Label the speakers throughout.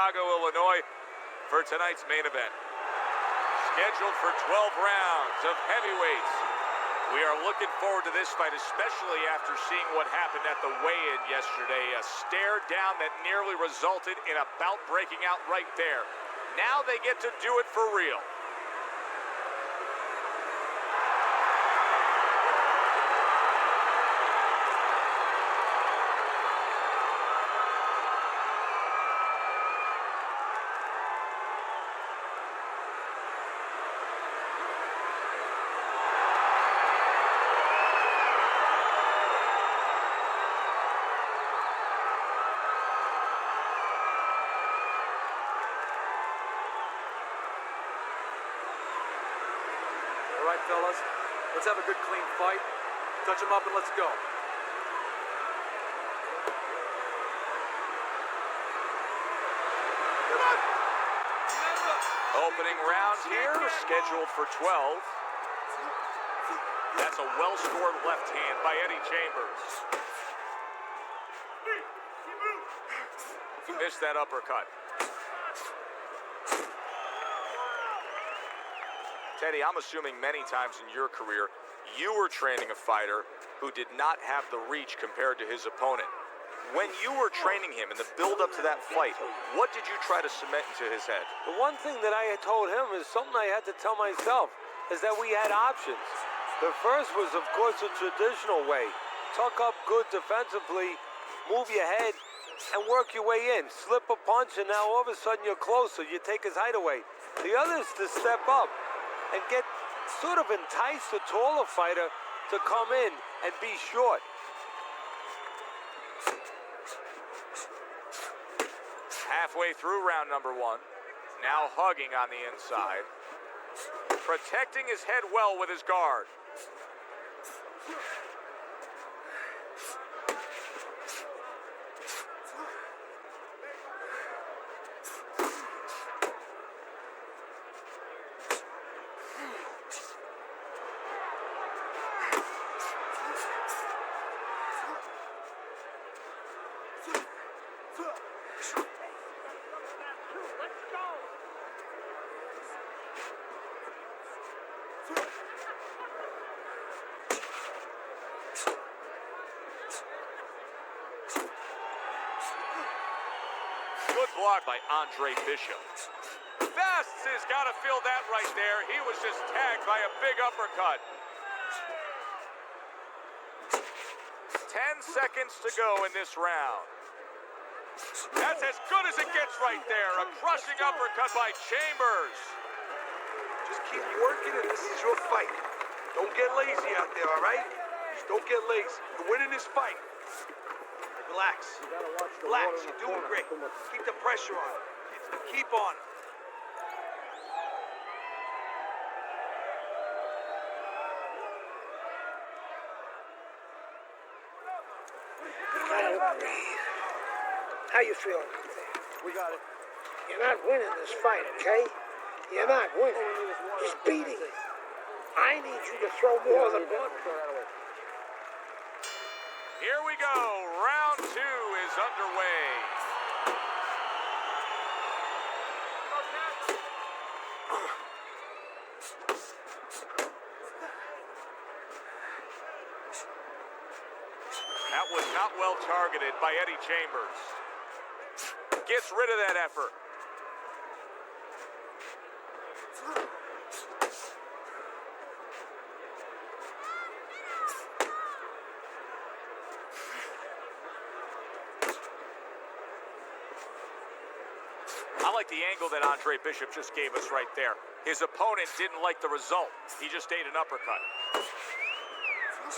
Speaker 1: Chicago, Illinois, for tonight's main event. Scheduled for 12 rounds of heavyweights. We are looking forward to this fight, especially after seeing what happened at the weigh-in yesterday. A stare down that nearly resulted in a bout breaking out right there. Now they get to do it for real.
Speaker 2: All right, fellas, let's have a good, clean fight. Touch them up and let's go.
Speaker 1: Opening round here, scheduled for 12. That's a well-scored left hand by Eddie Chambers. He missed that uppercut. Teddy, I'm assuming many times in your career, you were training a fighter who did not have the reach compared to his opponent. When you were training him in the build-up to that fight, what did you try to cement into his head?
Speaker 3: The one thing that I had told him is something I had to tell myself, is that we had options. The first was, of course, the traditional way. Tuck up good defensively, move your head, and work your way in. Slip a punch, and now all of a sudden you're closer. You take his height away. The other is to step up and get sort of entice the taller fighter to come in and be short.
Speaker 1: Halfway through round number one, now hugging on the inside, protecting his head well with his guard. Good block by Andre Bishop. Vests has got to feel that right there. He was just tagged by a big uppercut. 10 seconds to go in this round. That's as good as it gets right there. A crushing uppercut by Chambers.
Speaker 4: Just keep working, and this is your fight. Don't get lazy out there, all right? Just don't get lazy. You're winning this fight. Relax. Relax. You're doing great. Keep the pressure on. Keep on.
Speaker 5: Breathe. How you feeling?
Speaker 3: We got it.
Speaker 5: You're not winning this fight, okay? You're not winning. Just beating. I need you to throw more than one.
Speaker 1: Here we go. Round two is underway. That was not well targeted by Eddie Chambers. Gets rid of that effort. I like the angle that Andre Bishop just gave us right there. His opponent didn't like the result. He just ate an uppercut.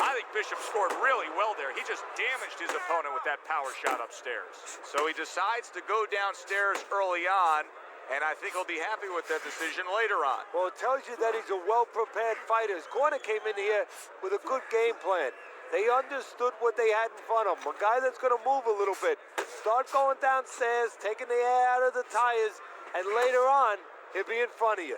Speaker 1: I think Bishop scored really well there. He just damaged his opponent with that power shot upstairs. So he decides to go downstairs early on, and I think he'll be happy with that decision later on.
Speaker 3: Well, it tells you that he's a well-prepared fighter. His corner came in here with a good game plan. They understood what they had in front of them. A guy that's going to move a little bit. Start going downstairs, taking the air out of the tires, and later on, he'll be in front of you.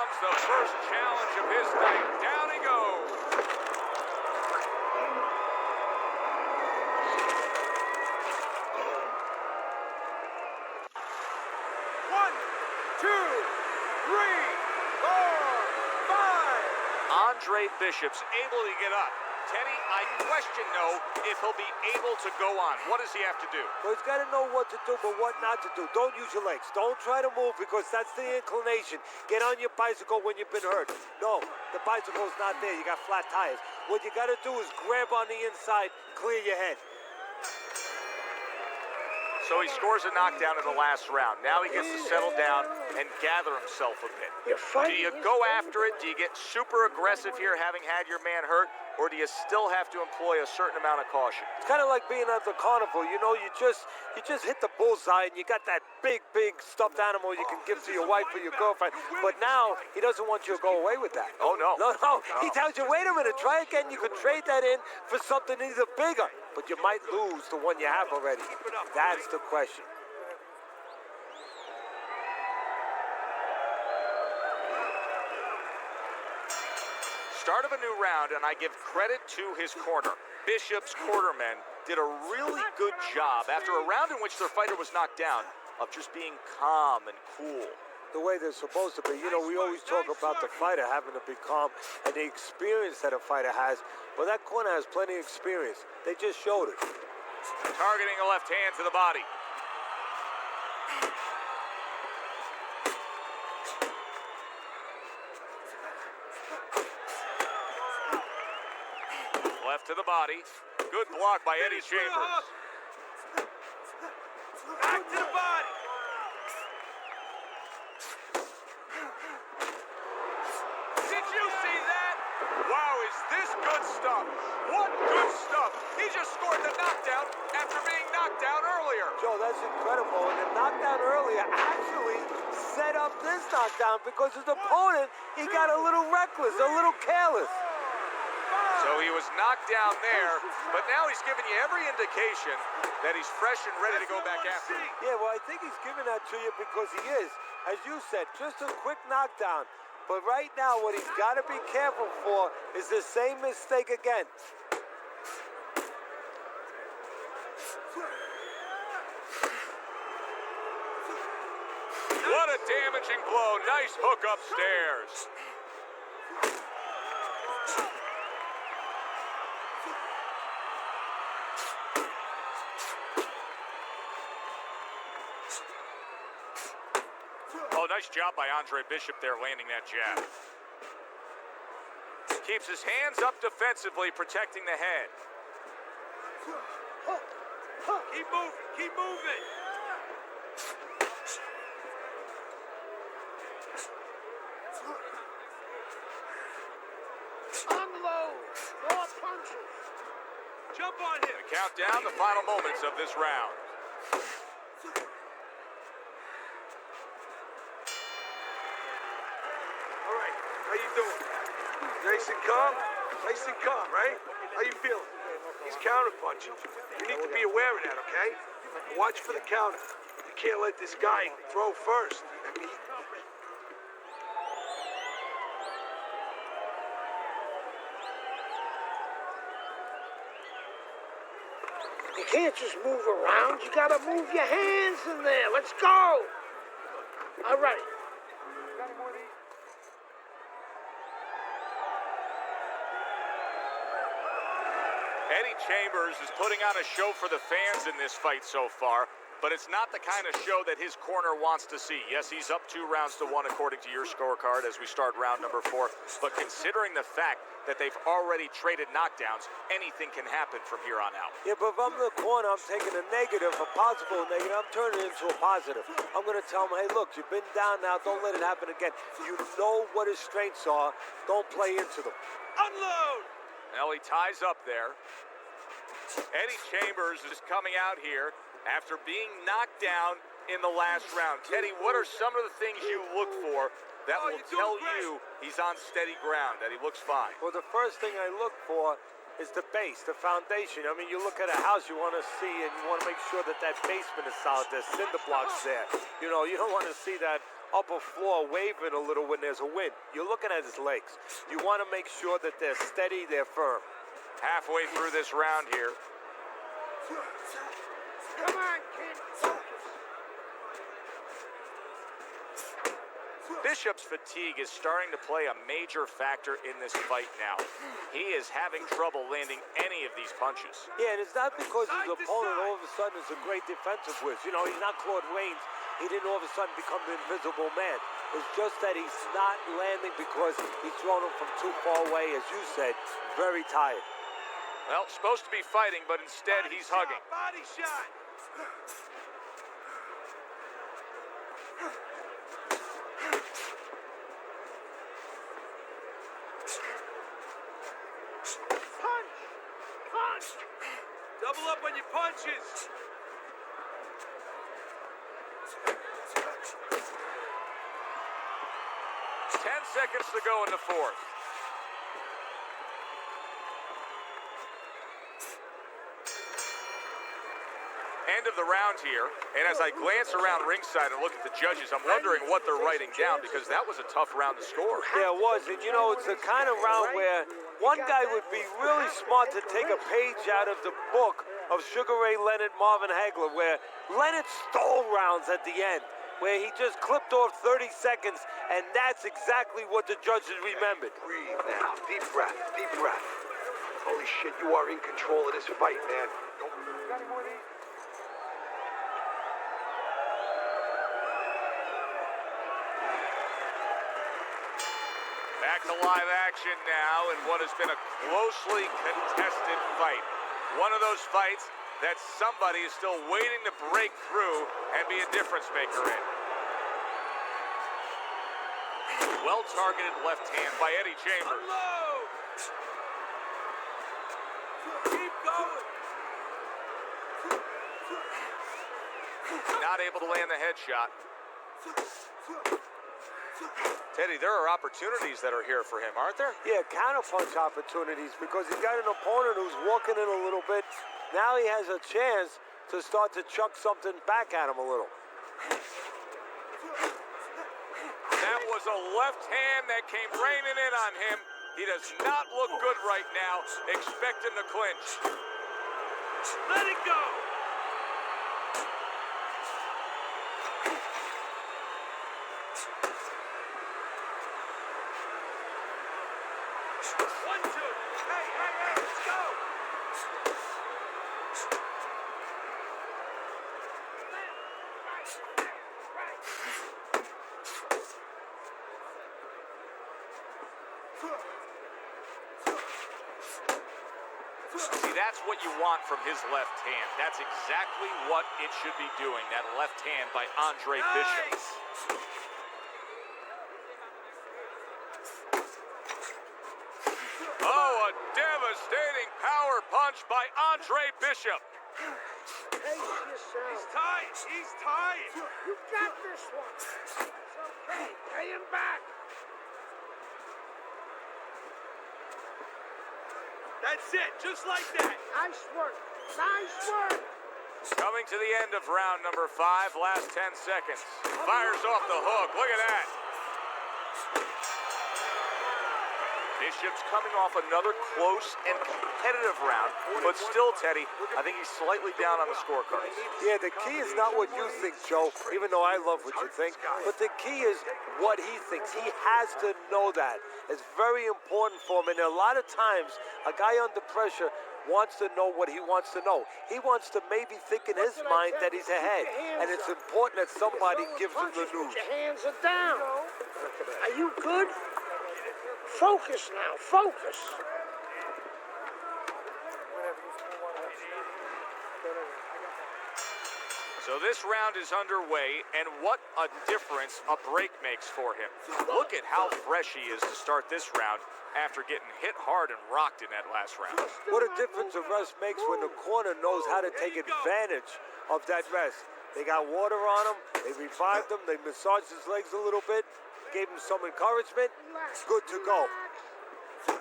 Speaker 1: comes the first challenge of his night. Down he goes.
Speaker 2: One, two, three, four, five.
Speaker 1: Andre Bishop's able to get up. Teddy, I question, though, if he'll be able to go on. What does he have to do?
Speaker 3: Well, he's got to know what to do, but what not to do. Don't use your legs. Don't try to move because that's the inclination. Get on your bicycle when you've been hurt. No, the bicycle's not there. You got flat tires. What you got to do is grab on the inside, clear your head.
Speaker 1: So he scores a knockdown in the last round. Now he gets to settle down and gather himself a bit. Do you go after it? Do you get super aggressive here having had your man hurt? Or do you still have to employ a certain amount of caution?
Speaker 3: It's kind of like being at the carnival. You know, you just hit the bullseye and you got that big stuffed animal you can give to your wife or your girlfriend. But now he doesn't want you to go away with that.
Speaker 1: Oh, no.
Speaker 3: No. He tells you, wait a minute, try again. You can trade that in for something either bigger. But you might lose the one you have already. That's the question.
Speaker 1: Start of a new round, and I give credit to his corner. Bishop's cornermen did a really good job after a round in which their fighter was knocked down of just being calm and cool.
Speaker 3: The way they're supposed to be. You know, we always talk about the fighter having to be calm and the experience that a fighter has. Well, that corner has plenty of experience. They just showed it.
Speaker 1: Targeting a left hand to the body. Left to the body. Good block by Eddie Chambers.
Speaker 4: Back to the body.
Speaker 1: Did you see that? Wow, is this good stuff? What good stuff? He just scored the knockdown after being knocked down earlier.
Speaker 3: Joe, that's incredible. And the knockdown earlier actually set up this knockdown because his opponent, he got a little reckless, a little careless.
Speaker 1: So he was knocked down there, but now he's giving you every indication that he's fresh and ready to go back after it.
Speaker 3: Yeah, well, I think he's giving that to you because he is, as you said, just a quick knockdown. But right now, what he's got to be careful for is the same mistake again.
Speaker 1: What a damaging blow. Nice hook upstairs. Oh, nice job by Andre Bishop there landing that jab. Keeps his hands up defensively, protecting the head.
Speaker 4: Keep moving, keep moving.
Speaker 5: Unload. More punches.
Speaker 4: Jump on him.
Speaker 1: We count down the final moments of this round.
Speaker 4: All right, how you doing? Nice and calm? Nice and calm, right? How you feeling? He's counterpunching. You need to be aware of that, okay? Watch for the counter. You can't let this guy throw first. I mean,
Speaker 5: You can't just move around. You gotta move your hands in there. Let's go. All right.
Speaker 1: Eddie Chambers is putting on a show for the fans in this fight so far, but it's not the kind of show that his corner wants to see. Yes, he's up 2 rounds to 1 according to your scorecard as we start round number 4, but considering the fact that they've already traded knockdowns, anything can happen from here on out.
Speaker 3: Yeah, but if I'm in the corner, I'm taking a negative, a possible negative, I'm turning it into a positive. I'm going to tell him, hey, look, you've been down now, don't let it happen again. You know what his strengths are, don't play into them.
Speaker 4: unload!
Speaker 1: Well, he ties up there. Eddie Chambers is coming out here after being knocked down in the last round. Teddy, what are some of the things you look for that will
Speaker 4: you're doing
Speaker 1: tell
Speaker 4: great.
Speaker 1: you he's on steady ground, that he looks fine?
Speaker 3: Well, the first thing I look for is the base, the foundation. I mean, you look at a house, you want to see, and you want to make sure that that basement is solid. There's cinder blocks there. You know, you don't want to see that upper floor wavering a little when there's a wind. You're looking at his legs. You want to make sure that they're steady, they're firm.
Speaker 1: Halfway through this round here.
Speaker 5: Come on, kid. Focus.
Speaker 1: Bishop's fatigue is starting to play a major factor in this fight now. He is having trouble landing any of these punches.
Speaker 3: Yeah, and it's not because his
Speaker 4: Side to
Speaker 3: opponent
Speaker 4: side.
Speaker 3: all of a sudden is a great defensive whiz. You know, he's not Claude Rains. He didn't all of a sudden become the invisible man. It's just that he's not landing because he's thrown him from too far away, as you said, very tired.
Speaker 1: Well, supposed to be fighting, but instead
Speaker 4: Body
Speaker 1: he's
Speaker 4: shot,
Speaker 1: hugging.
Speaker 4: Body shot.
Speaker 5: Punch. Punch.
Speaker 4: Double up on your punches.
Speaker 1: Ten seconds to go in the fourth. End of the round here, and as I glance around ringside and look at the judges, I'm wondering what they're writing down because that was a tough round to score.
Speaker 3: Yeah, it was. And, you know, it's the kind of round where one guy would be really smart to take a page out of the book of Sugar Ray Leonard, Marvin Hagler, where Leonard stole rounds at the end, where he just clipped off 30 seconds, and that's exactly what the judges remembered.
Speaker 4: Breathe now. Deep breath. Deep breath. Holy shit, you are in control of this fight, man.
Speaker 1: Back to live action now in what has been a closely contested fight. One of those fights that somebody is still waiting to break through and be a difference maker in. Well-targeted left hand by Eddie Chambers.
Speaker 4: Unload. Keep going.
Speaker 1: Not able to land the headshot. Teddy, there are opportunities that are here for him, aren't there?
Speaker 3: Yeah, counterpunch opportunities because he's got an opponent who's walking in a little bit. Now he has a chance to start to chuck something back at him a little.
Speaker 1: That was a left hand that came raining in on him. He does not look good right now. Expect him to clinch.
Speaker 4: Let it go. One, two. Hey, let's go.
Speaker 1: See, that's what you want from his left hand. That's exactly what it should be doing, that left hand by Andre Bishop.
Speaker 4: Nice.
Speaker 1: Oh, a devastating power punch by Andre Bishop.
Speaker 5: Pace yourself.
Speaker 4: He's tied. He's tied.
Speaker 5: You got this one. It's okay. Pay him back.
Speaker 4: That's it. Just like that.
Speaker 5: Nice work. Nice work.
Speaker 1: Coming to the end of round number 5, last 10 seconds. Fires off the hook. Look at that. Bishop's coming off another close and competitive round, but still, Teddy, I think he's slightly down on the scorecards.
Speaker 3: Yeah, the key is not what you think, Joe, even though I love what you think, but the key is what he thinks. He has to know that. It's very important for him, and a lot of times, a guy under pressure wants to know what he wants to know. He wants to maybe think in his mind that he's ahead, and it's important that somebody gives him the news.
Speaker 5: Your hands are down. Are you good? Focus now. Focus.
Speaker 1: So this round is underway, and what a difference a break makes for him. Look at how fresh he is to start this round after getting hit hard and rocked in that last round.
Speaker 3: What a difference a rest makes when the corner knows how to take advantage of that rest. They got water on him, they revived him, they massaged his legs a little bit, gave him some encouragement, good to go.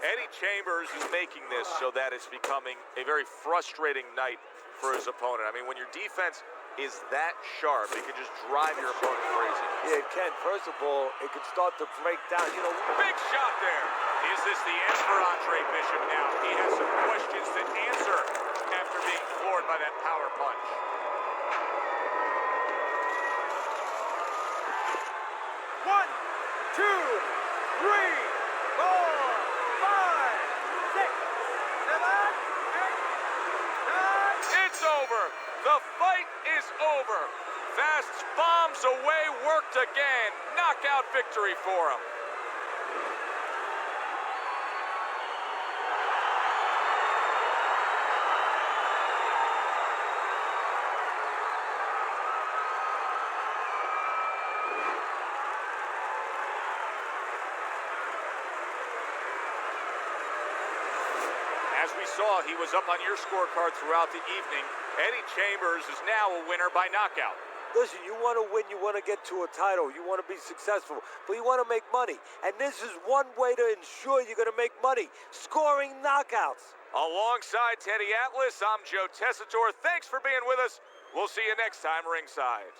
Speaker 1: Eddie Chambers is making this so that it's becoming a very frustrating night for his opponent. I mean, when your defense is that sharp. It can just drive your opponent crazy.
Speaker 3: Yeah, it can. First of all, it can start to break down. You know,
Speaker 1: Big shot there. Is this the end for Andre Bishop now? He has some questions to answer after being floored by that power punch.
Speaker 2: One, two, three, four, five, six, seven, eight, nine.
Speaker 1: It's over. The fight is over. Fast bombs away, worked again. Knockout victory for him. As we saw, he was up on your scorecard throughout the evening. Eddie Chambers is now a winner by knockout.
Speaker 3: listen, you want to win, you want to get to a title, you want to be successful, but you want to make money. And this is one way to ensure you're going to make money, scoring knockouts.
Speaker 1: Alongside Teddy Atlas, I'm Joe Tessitore. Thanks for being with us. We'll see you next time ringside.